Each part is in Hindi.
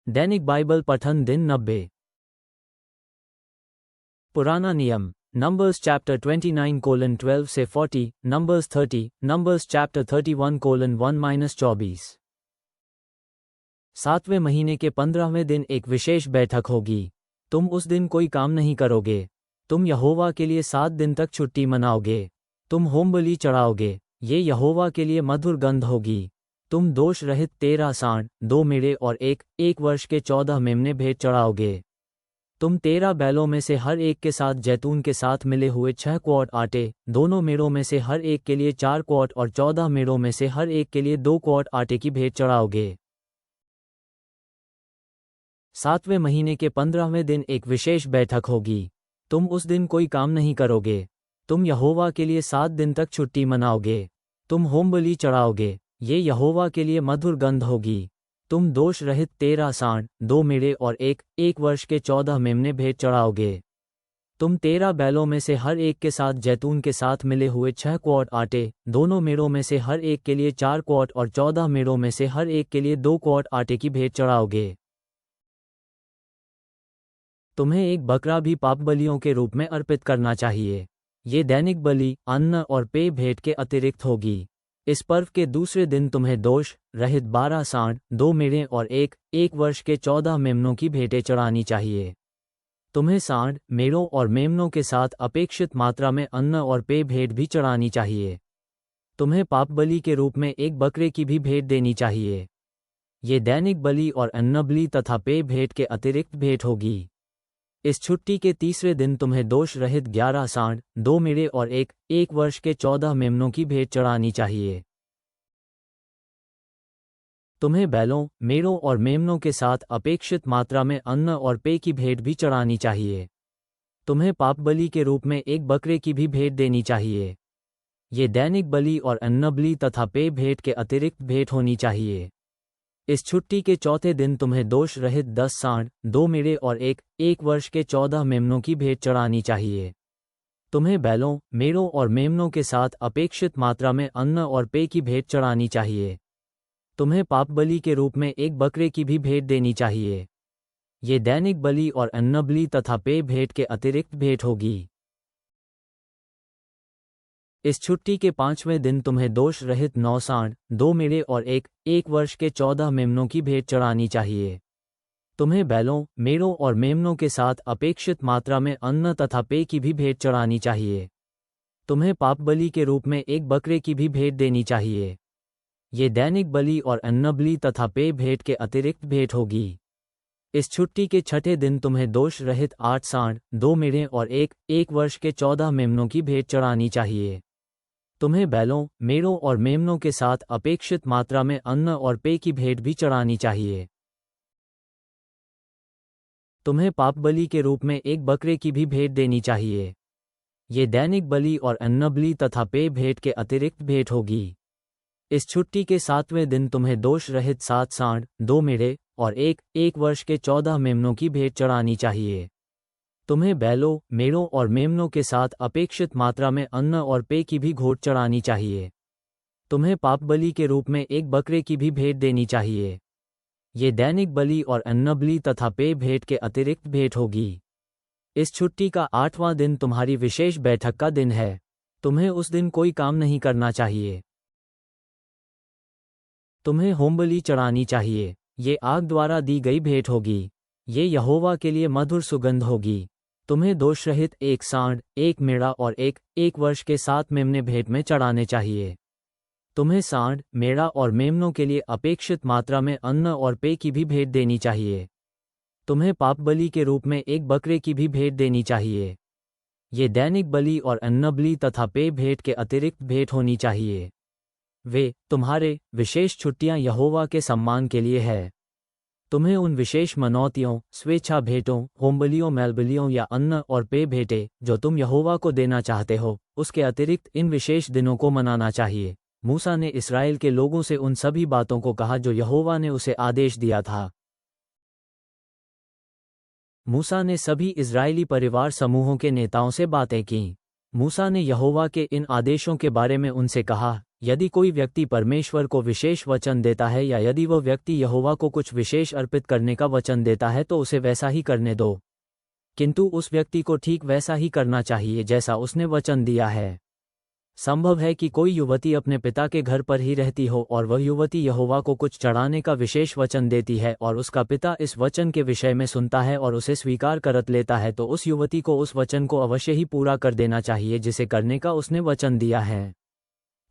दैनिक बाइबल पठन दिन 90। पुराना नियम नंबर्स चैप्टर 29:12 से 40, नंबर्स 30, नंबर्स चैप्टर 31:1-24। 7वें महीने के 15वें दिन एक विशेष बैठक होगी। तुम उस दिन कोई काम नहीं करोगे। तुम यहोवा के लिए 7 दिन तक छुट्टी मनाओगे। तुम होमबलि चढ़ाओगे, ये यहोवा के लिए मधुर गंध होगी। तुम दोष रहित 13 सांड, 2 मेढ़े और एक वर्ष के 14 मेमने भेंट चढ़ाओगे। तुम 13 बैलों में से हर एक के साथ जैतून के साथ मिले हुए 6 क्वार्ट आटे, दोनों मेढ़ों में से हर एक के लिए 4 क्वार्ट और 14 मेढ़ों में से हर एक के लिए 2 क्वार्ट आटे की भेंट चढ़ाओगे। 7वें महीने के 15वें दिन एक विशेष बैठक होगी। तुम उस दिन कोई काम नहीं करोगे। तुम यहोवा के लिए 7 दिन तक छुट्टी मनाओगे। तुम होमबलि चढ़ाओगे, ये यहोवा के लिए मधुर गंध होगी। तुम दोष रहित 13 सांड, 2 मेढ़े और एक वर्ष के 14 मेमने भेंट चढ़ाओगे। तुम 13 बैलों में से हर एक के साथ जैतून के साथ मिले हुए 6 क्वार्ट आटे, दोनों मेढ़ों में से हर एक के लिए 4 क्वार्ट और 14 मेढ़ों में से हर एक के लिए 2 क्वार्ट आटे की भेंट चढ़ाओगे। तुम्हें एक बकरा भी पापबलियों के रूप में अर्पित करना चाहिए। ये दैनिक बलि, अन्न और पेय भेंट के अतिरिक्त होगी। इस पर्व के दूसरे दिन तुम्हें दोष रहित 12 सांड, 2 मेढ़े और एक वर्ष के 14 मेमनों की भेंटें चढ़ानी चाहिए। तुम्हें सांड, मेढ़ों और मेमनों के साथ अपेक्षित मात्रा में अन्न और पेय भेंट भी चढ़ानी चाहिए। तुम्हें पापबलि के रूप में एक बकरे की भी भेंट देनी चाहिए। ये दैनिक बलि और अन्नबलि तथा पेय भेंट के अतिरिक्त भेंट होगी। इस छुट्टी के तीसरे दिन तुम्हें दोष रहित 11 सांड, 2 मेढ़े और एक वर्ष के 14 मेमनों की भेंट चढ़ानी चाहिए। तुम्हें बैलों, मेढ़ों और मेमनों के साथ अपेक्षित मात्रा में अन्न और पेय की भेंट भी चढ़ानी चाहिए। तुम्हें पापबलि के रूप में एक बकरे की भी भेंट देनी चाहिए। ये दैनिक बलि और अन्नबलि तथा पेय भेंट के अतिरिक्त भेंट होनी चाहिए। इस छुट्टी के चौथे दिन तुम्हें दोष रहित 10 सांड, 2 मेढ़े और एक वर्ष के 14 मेमनों की भेंट चढ़ानी चाहिए। तुम्हें बैलों, मेढ़ों और मेमनों के साथ अपेक्षित मात्रा में अन्न और पेय की भेंट चढ़ानी चाहिए। तुम्हें पापबलि के रूप में एक बकरे की भी भेंट देनी चाहिए। ये दैनिक बलि और अन्नबलि तथा पेय भेंट के अतिरिक्त भेंट होगी। इस छुट्टी के 5वें दिन तुम्हें दोष रहित 9 सांड, 2 मेढ़े और एक वर्ष के 14 मेमनों की भेंट चढ़ानी चाहिए। तुम्हें बैलों, मेढ़ों और मेमनों के साथ अपेक्षित मात्रा में अन्न तथा पेय की भी भेंट चढ़ानी चाहिए। तुम्हें पापबलि के रूप में एक बकरे की भी भेंट देनी चाहिए। ये दैनिक बलि और अन्नबलि तथा पेय भेंट के अतिरिक्त भेंट होगी। इस छुट्टी के 6ठे दिन तुम्हें दोष रहित 8 सांड, 2 मेढ़े और एक वर्ष के 14 मेमनों की भेंट चढ़ानी चाहिए। तुम्हें बैलों, मेढ़ों और मेमनों के साथ अपेक्षित मात्रा में अन्न और पेय की भेंट भी चढ़ानी चाहिए। तुम्हें पापबलि के रूप में एक बकरे की भी भेंट देनी चाहिए। ये दैनिक बलि और अन्नबलि तथा पेय भेंट के अतिरिक्त भेंट होगी। इस छुट्टी के 7वें दिन तुम्हें दोष रहित 7 सांड, 2 मेढ़े और एक वर्ष के 14 मेमनों की भेंट चढ़ानी चाहिए। तुम्हें बैलों, मेढ़ों और मेमनों के साथ अपेक्षित मात्रा में अन्न और पेय की भी घोट चढ़ानी चाहिए। तुम्हें पापबलि के रूप में एक बकरे की भी भेंट देनी चाहिए। ये दैनिक बलि और अन्नबलि तथा पेय भेंट के अतिरिक्त भेंट होगी। इस छुट्टी का 8वां दिन तुम्हारी विशेष बैठक का दिन है। तुम्हें उस दिन कोई काम नहीं करना चाहिए। तुम्हें होमबलि चढ़ानी चाहिए। ये आग द्वारा दी गई भेंट होगी। ये यहोवा के लिए मधुर सुगंध होगी। तुम्हें दोष रहित 1 सांड, 1 मेढ़ा और एक वर्ष के 7 मेमने भेंट में चढ़ाने चाहिए। तुम्हें सांड, मेढ़ा और मेमनों के लिए अपेक्षित मात्रा में अन्न और पेय की भी भेंट देनी चाहिए। तुम्हें पापबलि के रूप में एक बकरे की भी भेंट देनी चाहिए। ये दैनिक बलि और अन्नबलि तथा पेय भेंट के अतिरिक्त भेंट होनी चाहिए। वे तुम्हारे विशेष छुट्टियां यहोवा के सम्मान के लिए है। तुम्हें उन विशेष मनौतियों, स्वेच्छा भेंटों, होमबलियों, मेलबलियों या अन्न और पेय भेंटें जो तुम यहोवा को देना चाहते हो, उसके अतिरिक्त इन विशेष दिनों को मनाना चाहिए। मूसा ने इस्राएल के लोगों से उन सभी बातों को कहा जो यहोवा ने उसे आदेश दिया था। मूसा ने सभी इस्राएली परिवार समूहों के नेताओं से बातें की। मूसा ने यहोवा के इन आदेशों के बारे में उनसे कहा, यदि कोई व्यक्ति परमेश्वर को विशेष वचन देता है या यदि वह व्यक्ति यहोवा को कुछ विशेष अर्पित करने का वचन देता है तो उसे वैसा ही करने दो, किंतु उस व्यक्ति को ठीक वैसा ही करना चाहिए जैसा उसने वचन दिया है। संभव है कि कोई युवती अपने पिता के घर पर ही रहती हो और वह युवती यहोवा को कुछ चढ़ाने का विशेष वचन देती है और उसका पिता इस वचन के विषय में सुनता है और उसे स्वीकार कर लेता है, तो उस युवती को उस वचन को अवश्य ही पूरा कर देना चाहिए जिसे करने का उसने वचन दिया है।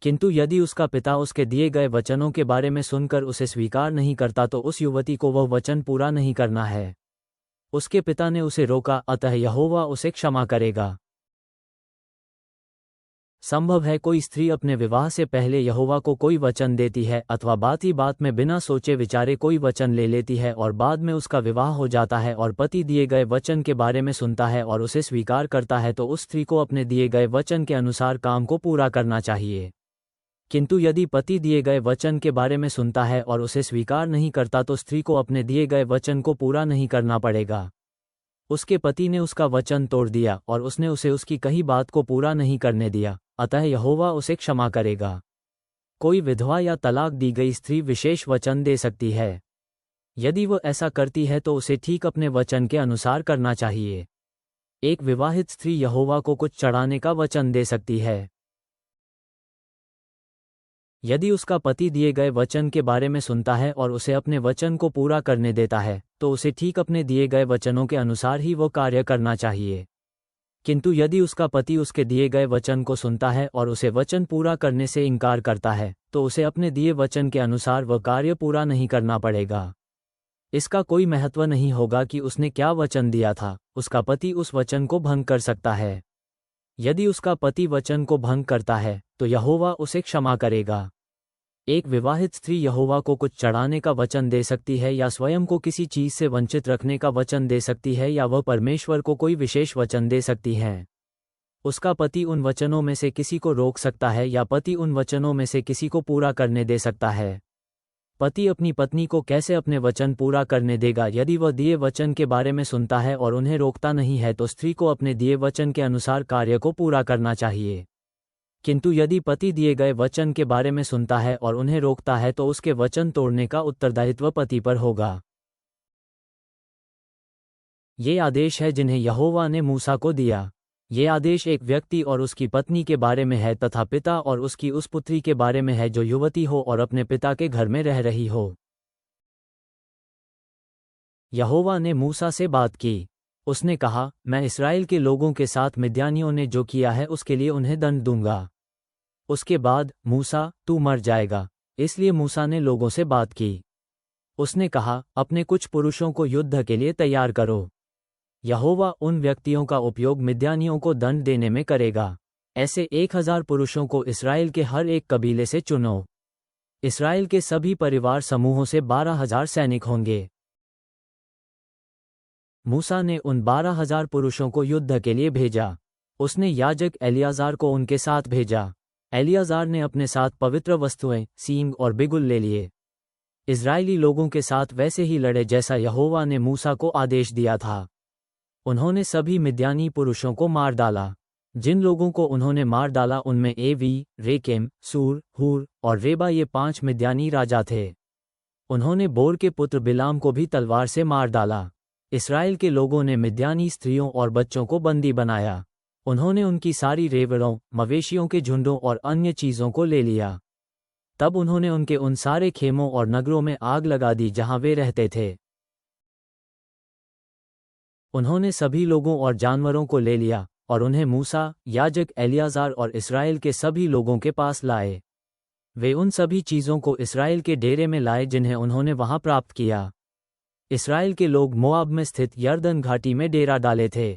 किंतु यदि उसका पिता उसके दिए गए वचनों के बारे में सुनकर उसे स्वीकार नहीं करता तो उस युवती को वह वचन पूरा नहीं करना है। उसके पिता ने उसे रोका, अतः यहोवा उसे क्षमा करेगा। संभव है कोई स्त्री अपने विवाह से पहले यहोवा को कोई वचन देती है अथवा बात ही बात में बिना सोचे विचारे कोई वचन ले लेती है और बाद में उसका विवाह हो जाता है और पति दिए गए वचन के बारे में सुनता है और उसे स्वीकार करता है, तो उस स्त्री को अपने दिए गए वचन के अनुसार काम को पूरा करना चाहिए। किंतु यदि पति दिए गए वचन के बारे में सुनता है और उसे स्वीकार नहीं करता तो स्त्री को अपने दिए गए वचन को पूरा नहीं करना पड़ेगा। उसके पति ने उसका वचन तोड़ दिया और उसने उसे उसकी कही बात को पूरा नहीं करने दिया, अतः यहोवा उसे क्षमा करेगा। कोई विधवा या तलाक दी गई स्त्री विशेष वचन दे सकती है। यदि वह ऐसा करती है तो उसे ठीक अपने वचन के अनुसार करना चाहिए। एक विवाहित स्त्री यहोवा को कुछ चढ़ाने का वचन दे सकती है। यदि उसका पति दिए गए वचन के बारे में सुनता है और उसे अपने वचन को पूरा करने देता है, तो उसे ठीक अपने दिए गए वचनों के अनुसार ही वो कार्य करना चाहिए। किंतु यदि उसका पति उसके दिए गए वचन को सुनता है और उसे वचन पूरा करने से इनकार करता है, तो उसे अपने दिए वचन के अनुसार वह कार्य पूरा नहीं करना पड़ेगा। इसका कोई महत्व नहीं होगा कि उसने क्या वचन दिया था, उसका पति उस वचन को भंग कर सकता है। यदि उसका पति वचन को भंग करता है तो यहोवा उसे क्षमा करेगा। एक विवाहित स्त्री यहोवा को कुछ चढ़ाने का वचन दे सकती है या स्वयं को किसी चीज से वंचित रखने का वचन दे सकती है या वह परमेश्वर को कोई विशेष वचन दे सकती है। उसका पति उन वचनों में से किसी को रोक सकता है या पति उन वचनों में से किसी को पूरा करने दे सकता है। पति अपनी पत्नी को कैसे अपने वचन पूरा करने देगा? यदि वह दिए वचन के बारे में सुनता है और उन्हें रोकता नहीं है तो स्त्री को अपने दिए वचन के अनुसार कार्य को पूरा करना चाहिए। किंतु यदि पति दिए गए वचन के बारे में सुनता है और उन्हें रोकता है तो उसके वचन तोड़ने का उत्तरदायित्व पति पर होगा। ये आदेश है जिन्हें यहोवा ने मूसा को दिया। ये आदेश एक व्यक्ति और उसकी पत्नी के बारे में है तथा पिता और उसकी उस पुत्री के बारे में है जो युवती हो और अपने पिता के घर में रह रही हो। यहोवा ने मूसा से बात की। उसने कहा, मैं इस्राएल के लोगों के साथ मिद्यानियों ने जो किया है उसके लिए उन्हें दंड दूंगा। उसके बाद, मूसा, तू मर जाएगा। इसलिए मूसा ने लोगों से बात की। उसने कहा, अपने कुछ पुरुषों को युद्ध के लिए तैयार करो। यहोवा उन व्यक्तियों का उपयोग मिद्यानियों को दंड देने में करेगा। ऐसे 1000 पुरुषों को इस्राएल के हर एक कबीले से चुनो। इस्राएल के सभी परिवार समूहों से 12,000 सैनिक होंगे। मूसा ने उन 12,000 पुरुषों को युद्ध के लिए भेजा। उसने याजक एलियाजार को उनके साथ भेजा। एलियाजार ने अपने साथ पवित्र वस्तुएं, सींग और बिगुल ले लिए। इस्राएली लोगों के साथ वैसे ही लड़े जैसा यहोवा ने मूसा को आदेश दिया था। उन्होंने सभी मिद्यानी पुरुषों को मार डाला। जिन लोगों को उन्होंने मार डाला उनमें एवी, रेकेम, सूर, हूर और रेबा ये 5 मिद्यानी राजा थे। उन्होंने बोर के पुत्र बिलाम को भी तलवार से मार डाला। इस्राएल के लोगों ने मिद्यानी स्त्रियों और बच्चों को बंदी बनाया। उन्होंने उनकी सारी रेवड़ों, मवेशियों के झुंडों और अन्य चीज़ों को ले लिया। तब उन्होंने उनके उन सारे खेमों और नगरों में आग लगा दी जहां वे रहते थे। उन्होंने सभी लोगों और जानवरों को ले लिया और उन्हें मूसा, याजक एलियाजार और इस्राएल के सभी लोगों के पास लाए। वे उन सभी चीज़ों को इस्राएल के डेरे में लाए जिन्हें उन्होंने वहां प्राप्त किया। इस्राएल के लोग मोआब में स्थित यरदन घाटी में डेरा डाले थे।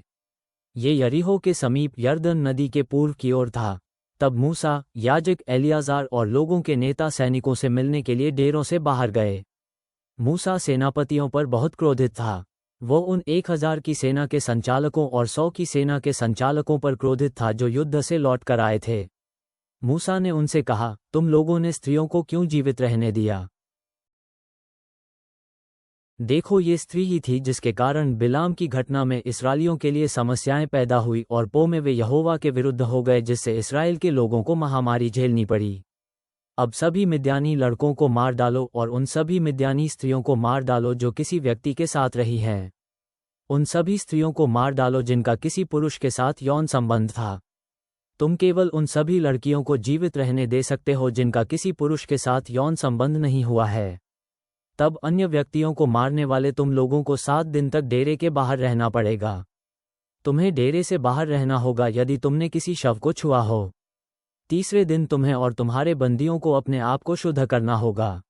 ये यरीहो के समीप यरदन नदी के पूर्व की ओर था। तब मूसा, याजक एलियाजार और लोगों के नेता सैनिकों से मिलने के लिए डेरों से बाहर गए। मूसा सेनापतियों पर बहुत क्रोधित था। वो उन 1000 की सेना के संचालकों और 100 की सेना के संचालकों पर क्रोधित था जो युद्ध से लौट कर आए थे। मूसा ने उनसे कहा, तुम लोगों ने स्त्रियों को क्यों जीवित रहने दिया? देखो, ये स्त्री ही थी जिसके कारण बिलाम की घटना में इस्राएलियों के लिए समस्याएं पैदा हुई और पो में वे यहोवा के विरुद्ध हो गए जिससे इस्राएल के लोगों को महामारी झेलनी पड़ी। अब सभी मिद्यानी लड़कों को मार डालो और उन सभी मिद्यानी स्त्रियों को मार डालो जो किसी व्यक्ति के साथ रही हैं। उन सभी स्त्रियों को मार डालो जिनका किसी पुरुष के साथ यौन संबंध था। तुम केवल उन सभी लड़कियों को जीवित रहने दे सकते हो जिनका किसी पुरुष के साथ यौन संबंध नहीं हुआ है। तब अन्य व्यक्तियों को मारने वाले तुम लोगों को 7 दिन तक डेरे के बाहर रहना पड़ेगा। तुम्हें डेरे से बाहर रहना होगा यदि तुमने किसी शव को छुआ हो। तीसरे दिन तुम्हें और तुम्हारे बंदियों को अपने आप को शुद्ध करना होगा।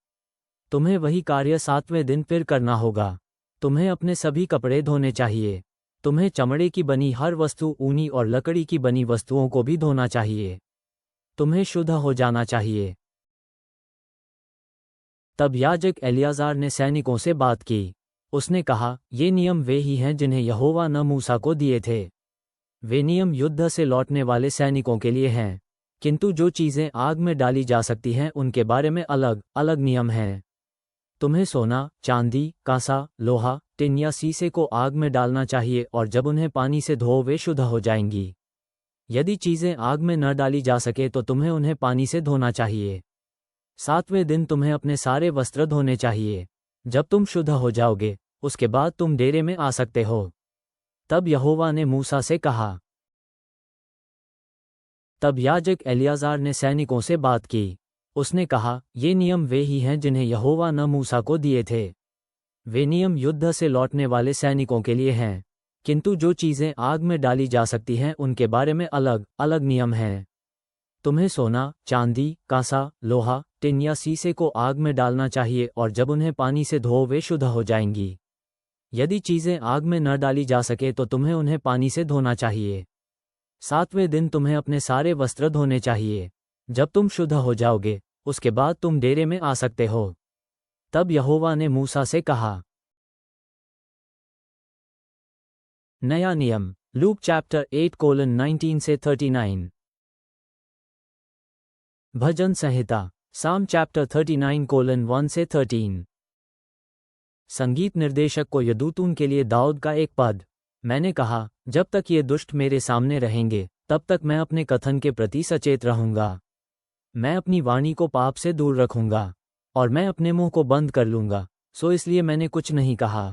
तुम्हें वही कार्य 7वें दिन फिर करना होगा। तुम्हें अपने सभी कपड़े धोने चाहिए। तुम्हें चमड़े की बनी हर वस्तु, ऊनी और लकड़ी की बनी वस्तुओं को भी धोना चाहिए। तुम्हें शुद्ध हो जाना चाहिए। तब याजक एलियाज़ार ने सैनिकों से बात की। उसने कहा, ये नियम वे ही हैं जिन्हें यहोवा ने मूसा को दिए थे। वे नियम युद्ध से लौटने वाले सैनिकों के लिए हैं, किंतु जो चीज़ें आग में डाली जा सकती हैं उनके बारे में अलग अलग नियम हैं। तुम्हें सोना, चांदी, कांसा, लोहा, टिन या सीसे को आग में डालना चाहिए और जब उन्हें पानी से धो वे शुद्ध हो जाएंगी। यदि चीज़ें आग में न डाली जा सके तो तुम्हें उन्हें पानी से धोना चाहिए। 7वें दिन तुम्हें अपने सारे वस्त्र धोने चाहिए। जब तुम शुद्ध हो जाओगे उसके बाद तुम डेरे में आ सकते हो। तब यहोवा ने मूसा से कहा। तब याजक एलियाज़ार ने सैनिकों से बात की। उसने कहा, ये नियम वे ही हैं जिन्हें यहोवा ने मूसा को दिए थे। वे नियम युद्ध से लौटने वाले सैनिकों के लिए हैं, किंतु जो चीज़ें आग में डाली जा सकती हैं उनके बारे में अलग अलग नियम हैं। तुम्हें सोना, चांदी, कांसा, लोहा, टिन या सीसे को आग में डालना चाहिए और जब उन्हें पानी से धो वे शुद्ध हो जाएंगी। यदि चीज़ें आग में न डाली जा सके तो तुम्हें उन्हें पानी से धोना चाहिए। 7वें दिन तुम्हें अपने सारे वस्त्र धोने चाहिए। जब तुम शुद्ध हो जाओगे उसके बाद तुम डेरे में आ सकते हो। तब यहोवा ने मूसा से कहा। नया नियम, लूक चैप्टर 8:19 से 39। भजन संहिता, साम चैप्टर 39:1 से 13। संगीत निर्देशक को यदूतून के लिए दाऊद का एक पद। मैंने कहा, जब तक ये दुष्ट मेरे सामने रहेंगे तब तक मैं अपने कथन के प्रति सचेत रहूंगा। मैं अपनी वाणी को पाप से दूर रखूंगा और मैं अपने मुंह को बंद कर लूंगा। सो इसलिए मैंने कुछ नहीं कहा।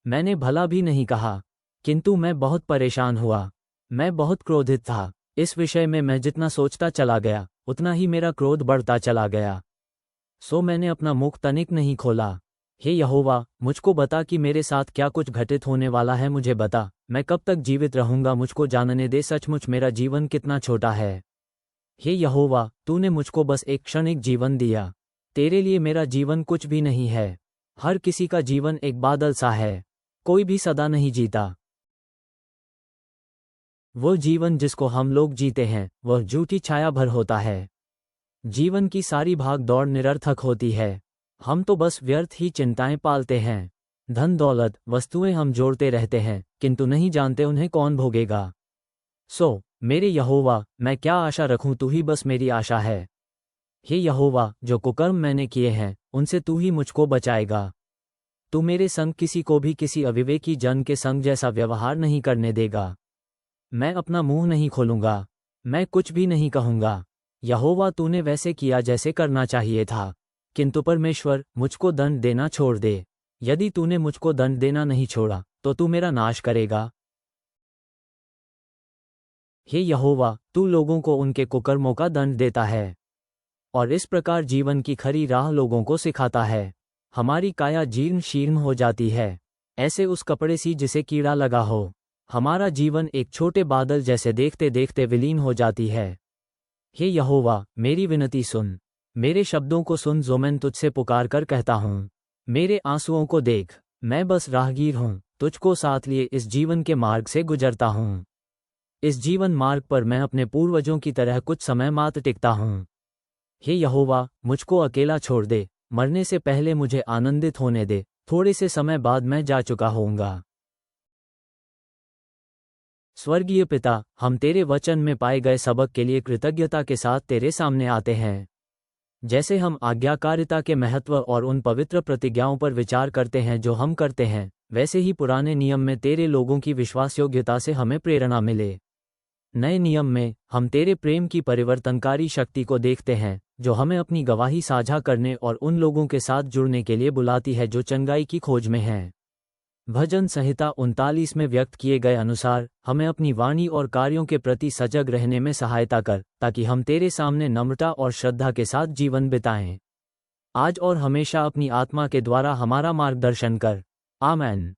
मैंने भला भी नहीं कहा, किंतु मैं बहुत परेशान हुआ। मैं बहुत क्रोधित था। इस विषय में मैं जितना सोचता चला गया उतना ही मेरा क्रोध बढ़ता चला गया। सो मैंने अपना मुख तनिक नहीं खोला। हे यहोवा, मुझको बता कि मेरे साथ क्या कुछ घटित होने वाला है। मुझे बता, मैं कब तक जीवित रहूंगा। मुझको जानने दे सचमुच मेरा जीवन कितना छोटा है। हे यहोवा, तूने मुझको बस एक क्षणिक जीवन दिया। तेरे लिए मेरा जीवन कुछ भी नहीं है। हर किसी का जीवन एक बादल सा है, कोई भी सदा नहीं जीता। वो जीवन जिसको हम लोग जीते हैं वह झूठी छाया भर होता है। जीवन की सारी भाग दौड़ निरर्थक होती है। हम तो बस व्यर्थ ही चिंताएं पालते हैं। धन दौलत वस्तुएं हम जोड़ते रहते हैं किंतु नहीं जानते उन्हें कौन भोगेगा। सो मेरे यहोवा, मैं क्या आशा रखूं, तू ही बस मेरी आशा है। हे यहोवा, जो कुकर्म मैंने किए हैं उनसे तू ही मुझको बचाएगा। तू मेरे संग किसी को भी किसी अविवेकी जन के संग जैसा व्यवहार नहीं करने देगा। मैं अपना मुंह नहीं खोलूंगा, मैं कुछ भी नहीं कहूंगा। यहोवा, तूने वैसे किया जैसे करना चाहिए था, किंतु परमेश्वर मुझको दंड देना छोड़ दे। यदि तूने मुझको दंड देना नहीं छोड़ा तो तू मेरा नाश करेगा। हे यहोवा, तू लोगों को उनके कुकर्मों का दंड देता है और इस प्रकार जीवन की खरी राह लोगों को सिखाता है। हमारी काया जीर्ण शीर्ण हो जाती है, ऐसे उस कपड़े सी जिसे कीड़ा लगा हो। हमारा जीवन एक छोटे बादल जैसे देखते देखते विलीन हो जाती है। हे यहोवा, मेरी विनती सुन, मेरे शब्दों को सुन जो मैं तुझसे पुकार कर कहता हूँ। मेरे आंसुओं को देख, मैं बस राहगीर हूँ, तुझको साथ लिए इस जीवन के मार्ग से गुजरता हूँ। इस जीवन मार्ग पर मैं अपने पूर्वजों की तरह कुछ समय मात्र टिकता हूँ। हे यहोवा, मुझको अकेला छोड़ दे, मरने से पहले मुझे आनंदित होने दे। थोड़े से समय बाद मैं जा चुका होऊंगा। स्वर्गीय पिता, हम तेरे वचन में पाए गए सबक के लिए कृतज्ञता के साथ तेरे सामने आते हैं। जैसे हम आज्ञाकारिता के महत्व और उन पवित्र प्रतिज्ञाओं पर विचार करते हैं जो हम करते हैं, वैसे ही पुराने नियम में तेरे लोगों की विश्वासयोग्यता से हमें प्रेरणा मिले। नए नियम में हम तेरे प्रेम की परिवर्तनकारी शक्ति को देखते हैं, जो हमें अपनी गवाही साझा करने और उन लोगों के साथ जुड़ने के लिए बुलाती है जो चंगाई की खोज में हैं। भजन संहिता 39 में व्यक्त किए गए अनुसार हमें अपनी वाणी और कार्यों के प्रति सजग रहने में सहायता कर, ताकि हम तेरे सामने नम्रता और श्रद्धा के साथ जीवन बिताएं। आज और हमेशा अपनी आत्मा के द्वारा हमारा मार्गदर्शन कर। आमीन।